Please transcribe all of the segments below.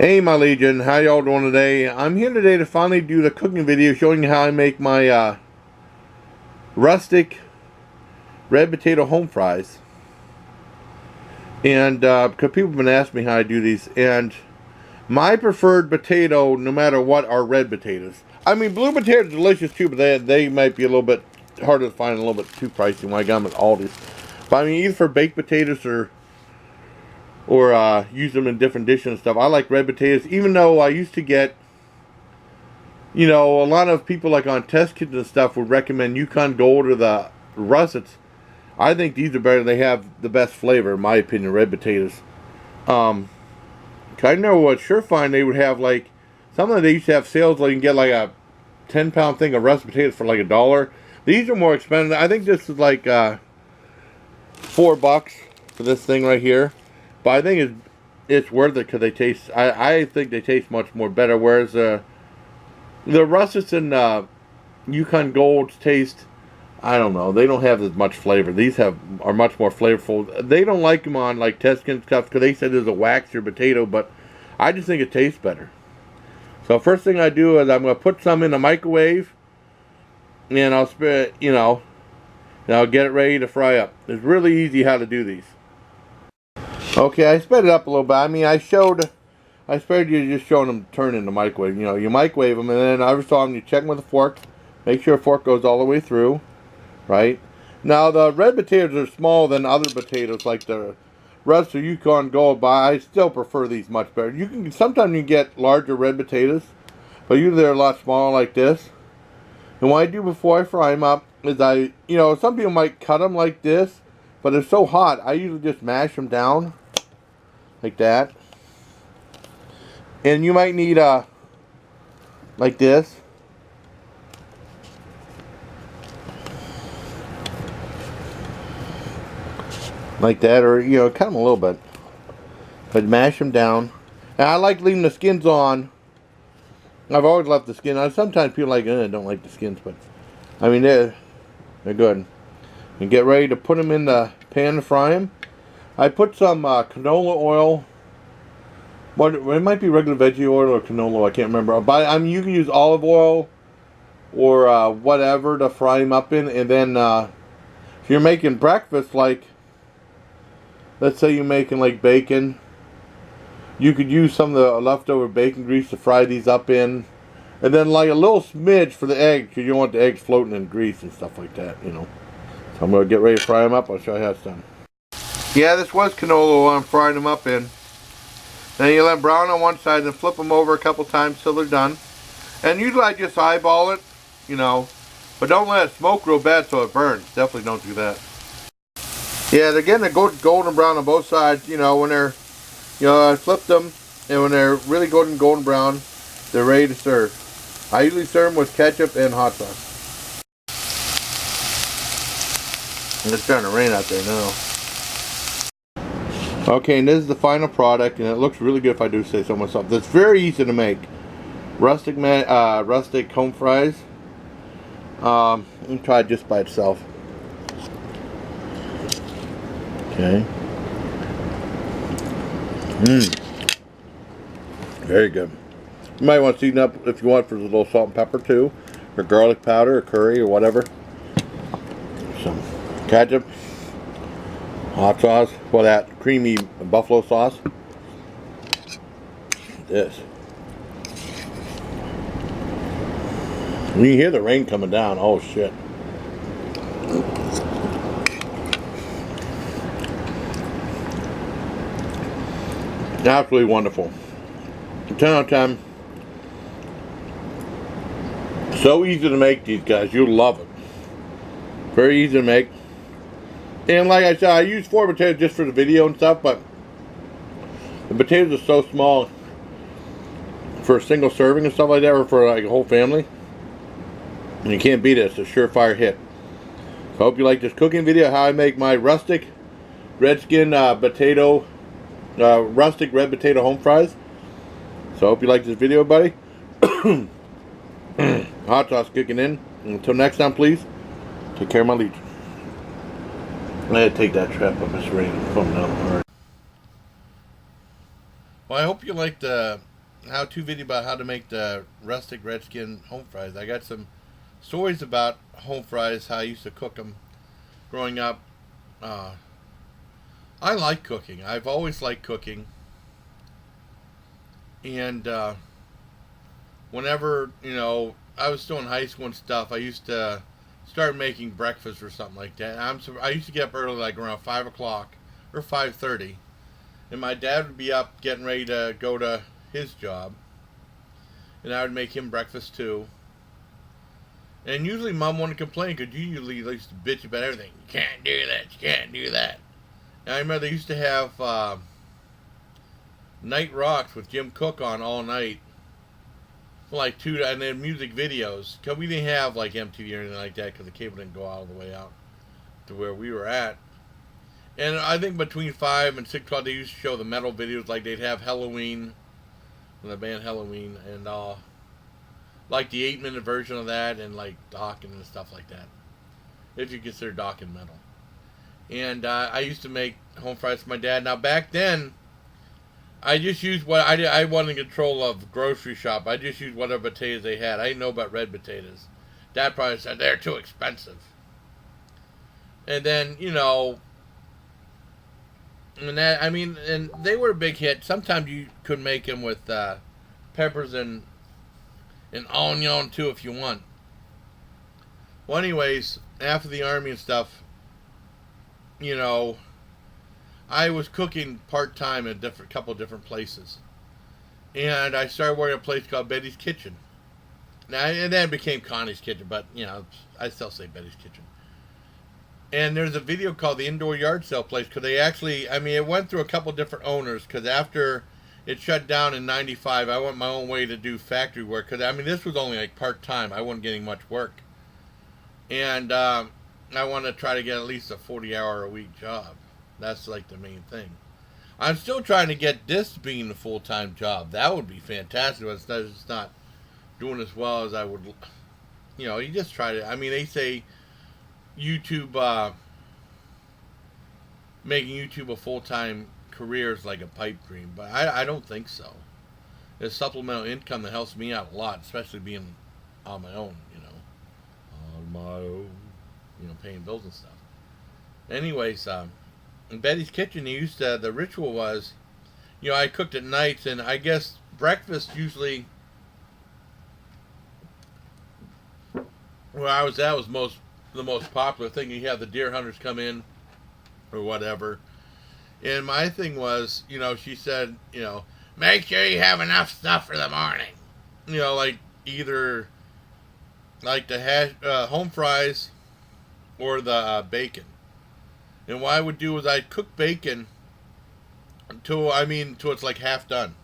Hey my Legion, how y'all doing today? I'm here today to finally do the cooking video showing you how I make my rustic red potato home fries. And because people have been asking me how I do these, and my preferred potato, no matter what, are red potatoes. I mean, blue potatoes are delicious too, but they might be a little bit harder to find, a little bit too pricey when I got them at Aldi's. But I mean, either for baked potatoes or use them in different dishes and stuff. I like red potatoes, even though I used to get, you know, a lot of people like on test kits and stuff would recommend Yukon Gold or the Russets. I think these are better. They have the best flavor, in my opinion, red potatoes. I know at Surefine they would have like, some of they used to have sales like you can get like a 10-pound thing of russet potatoes for like $1. These are more expensive. I think this is like $4 for this thing right here. But I think it's worth it because they taste. I think they taste much more better. Whereas the Russets and Yukon Golds taste, I don't know. They don't have as much flavor. These are much more flavorful. They don't like them on like Teskin stuff because they said there's a waxier potato, but I just think it tastes better. So first thing I do is I'm gonna put some in the microwave, and I'll spit, and I'll get it ready to fry up. It's really easy how to do these. Okay, I sped it up a little bit. I mean, I spared you just showing them turn in the microwave. You know, you microwave them, and then I saw them, you check them with a fork. Make sure the fork goes all the way through, right? Now, the red potatoes are smaller than other potatoes, like the Rustic or Yukon Gold, but I still prefer these much better. Sometimes you can get larger red potatoes, but usually they're a lot smaller like this. And what I do before I fry them up is some people might cut them like this, but they're so hot, I usually just mash them down. Like that. And you might need like this. Like that, or cut them a little bit. But mash them down. And I like leaving the skins on. I've always left the skin on. Sometimes people don't like the skins, but I mean they're good. And get ready to put them in the pan to fry them. I put some canola oil. It might be regular veggie oil or canola, I can't remember. But you can use olive oil or whatever to fry them up in. And then if you're making breakfast, like let's say you're making like bacon, you could use some of the leftover bacon grease to fry these up in. And then like a little smidge for the eggs, because you don't want the eggs floating in grease and stuff like that, So I'm going to get ready to fry them up. I'll show you how it's done. Yeah, this was canola oil I'm frying them up in. Then you let them brown on one side and flip them over a couple times till they're done. And usually I just eyeball it, but don't let it smoke real bad so it burns. Definitely don't do that. Yeah, they're getting a golden brown on both sides, when they're, I flipped them, and when they're really golden brown, they're ready to serve. I usually serve them with ketchup and hot sauce. And it's starting to rain out there now. Okay, and this is the final product, and it looks really good if I do say so myself. It's very easy to make. Rustic home fries. Let me try it just by itself. Okay. Very good. You might want to season up if you want for a little salt and pepper too, or garlic powder, or curry, or whatever. Some ketchup. Hot sauce, that creamy buffalo sauce. This. You can hear the rain coming down. Oh shit. Absolutely wonderful. 10 out of 10. So easy to make these guys. You'll love it. Very easy to make. And like I said, I use 4 potatoes just for the video and stuff, but the potatoes are so small for a single serving and stuff like that, or for like a whole family. And you can't beat it. It's a surefire hit. So I hope you like this cooking video, how I make my rustic rustic red potato home fries. So I hope you like this video, buddy. Hot sauce kicking in. Until next time, please, take care of my Legion. I had to take that trap up this rain. Well, I hope you liked the how-to video about how to make the rustic redskin home fries. I got some stories about home fries, how I used to cook them growing up. Uh, I like cooking. I've always liked cooking. And whenever, I was still in high school and stuff, I used to start making breakfast or something like that. I used to get up early, like around 5 o'clock or 5:30. And my dad would be up getting ready to go to his job. And I would make him breakfast too. And usually Mom wouldn't complain because you usually used to bitch about everything. You can't do that. You can't do that. And I remember they used to have Night Rocks with Jim Cook on all night. For like and then music videos. Because we didn't have like MTV or anything like that because the cable didn't go all the way out to where we were at. And I think between 5 and 6 o'clock they used to show the metal videos. Like they'd have Halloween, the band Halloween, and like the 8-minute version of that, and like Dawkins and stuff like that, if you consider Dawkins metal. And I used to make home fries for my dad. Now back then, I just used what I wasn't in control of grocery shop. I just used whatever potatoes they had. I didn't know about red potatoes. Dad probably said they're too expensive. And then and they were a big hit. Sometimes you could make them with peppers and onion too if you want. Well, anyways, after the army and stuff, I was cooking part-time at a couple different places. And I started working at a place called Betty's Kitchen. Now, and then it became Connie's Kitchen, but, I still say Betty's Kitchen. And there's a video called the Indoor Yard Sale Place, because they actually, it went through a couple different owners, because after it shut down in 95, I went my own way to do factory work, because, this was only like part-time. I wasn't getting much work. And I wanted to try to get at least a 40-hour-a-week job. That's like the main thing. I'm still trying to get this being a full-time job. That would be fantastic. But it's not doing as well as I would. You just try to. They say YouTube, making YouTube a full-time career is like a pipe dream, but I don't think so. There's supplemental income that helps me out a lot, especially being on my own. On my own. Paying bills and stuff. Anyways, in Betty's Kitchen, the ritual was, I cooked at nights, and I guess breakfast usually, where I was at, was the most popular thing. You have the deer hunters come in, or whatever. And my thing was, she said, make sure you have enough stuff for the morning. Like either like the home fries or the bacon. And what I would do is I'd cook bacon until it's like half done.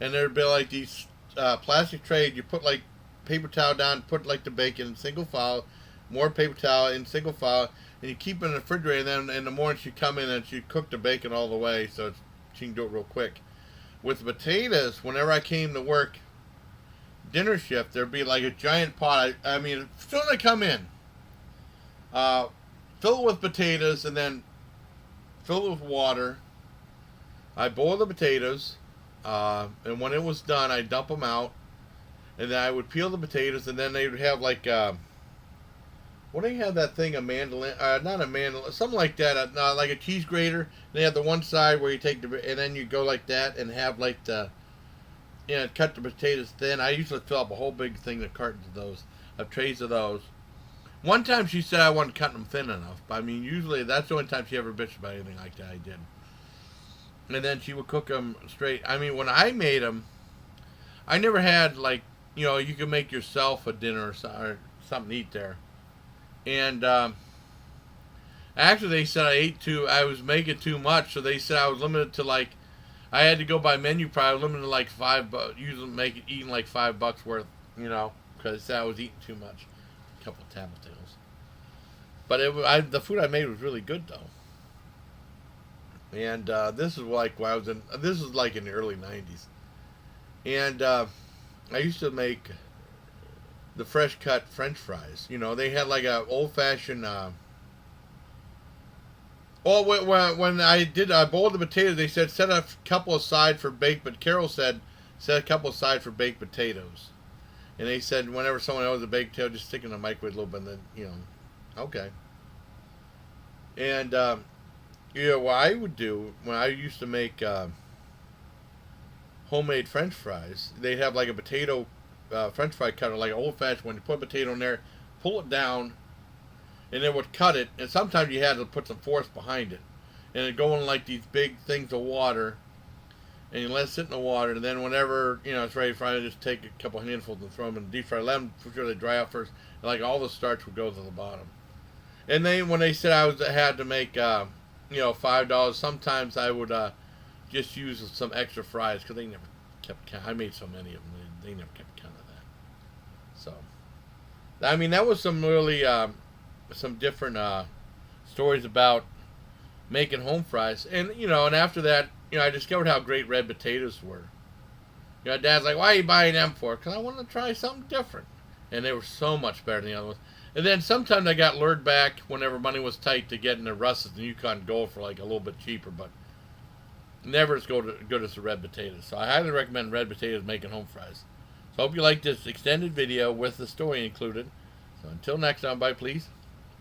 And there'd be like these plastic trays. You put like paper towel down, put like the bacon in single file, more paper towel in single file, and you keep it in the refrigerator. And then in the morning she'd come in and she'd cook the bacon all the way, so she can do it real quick. With the potatoes, whenever I came to work dinner shift, there'd be like a giant pot. As soon as I come in, fill it with potatoes, and then fill it with water. I boil the potatoes, and when it was done, I dump them out, and then I would peel the potatoes, and then they would have like, what do you have that thing, a mandolin, not a mandolin, something like that, like a cheese grater. They have the one side where you take and then you go like that, and have like cut the potatoes thin. I usually fill up a whole big thing of cartons of trays of those. One time she said I wasn't cutting them thin enough, but usually that's the only time she ever bitched about anything like that I did. And then she would cook them straight. When I made them, I never had like, you can make yourself a dinner or something to eat there. And actually they said I was making too much, so they said I was limited to like, I had to go by menu price, limited to like $5, usually eating like $5 worth, because they said I was eating too much. Couple of tables. But the food I made was really good though. And this is like when this is like in the early 90s. And I used to make the fresh cut French fries. They had like a old fashioned. When I boiled the potatoes, they said set a couple aside for bake. But Carol said set a couple aside for baked potatoes. And they said whenever someone owes a baked potato, just stick it in the microwave a little bit, and then, you know, okay. And, you know, what I would do when I used to make homemade French fries, they'd have like a potato French fry cutter, like an old-fashioned one. You put a potato in there, pull it down, and it would cut it. And sometimes you had to put some force behind it. And it'd go in like these big things of water, and you let it sit in the water, and then whenever, you know, it's ready to fry, just take a couple handfuls and throw them in the deep fryer. Let them for sure they dry out first, and like all the starch would go to the bottom. And then when they said I had to make, you know, $5, sometimes I would just use some extra fries, because they never kept count. I made so many of them, they never kept count of that. So, I mean, that was some really, some different stories about making home fries. And, you know, and after that, you know, I discovered how great red potatoes were. You know, Dad's like, why are you buying them for? Because I wanted to try something different. And they were so much better than the other ones. And then sometimes I got lured back whenever money was tight to get into Rustic and Yukon Gold for like a little bit cheaper, but never as good as the red potatoes. So I highly recommend red potatoes making home fries. So I hope you like this extended video with the story included. So until next time, bye please.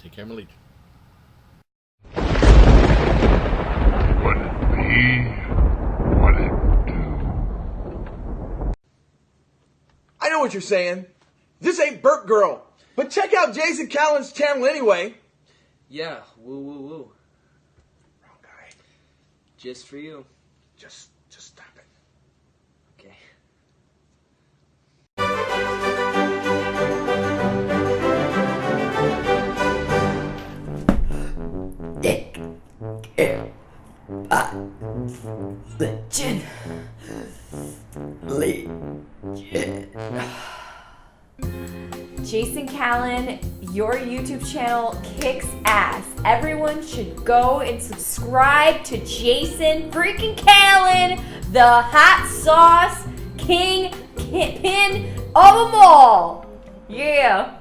Take care, my legion. What it be? What it do? I know what you're saying. This ain't Burt Girl. But check out Jason Callan's channel anyway. Yeah, woo woo woo. Wrong guy. Just for you. Just stop it. Okay. Jason Callan, your YouTube channel kicks ass. Everyone should go and subscribe to Jason freaking Callan, the hot sauce king pin of them all. Yeah.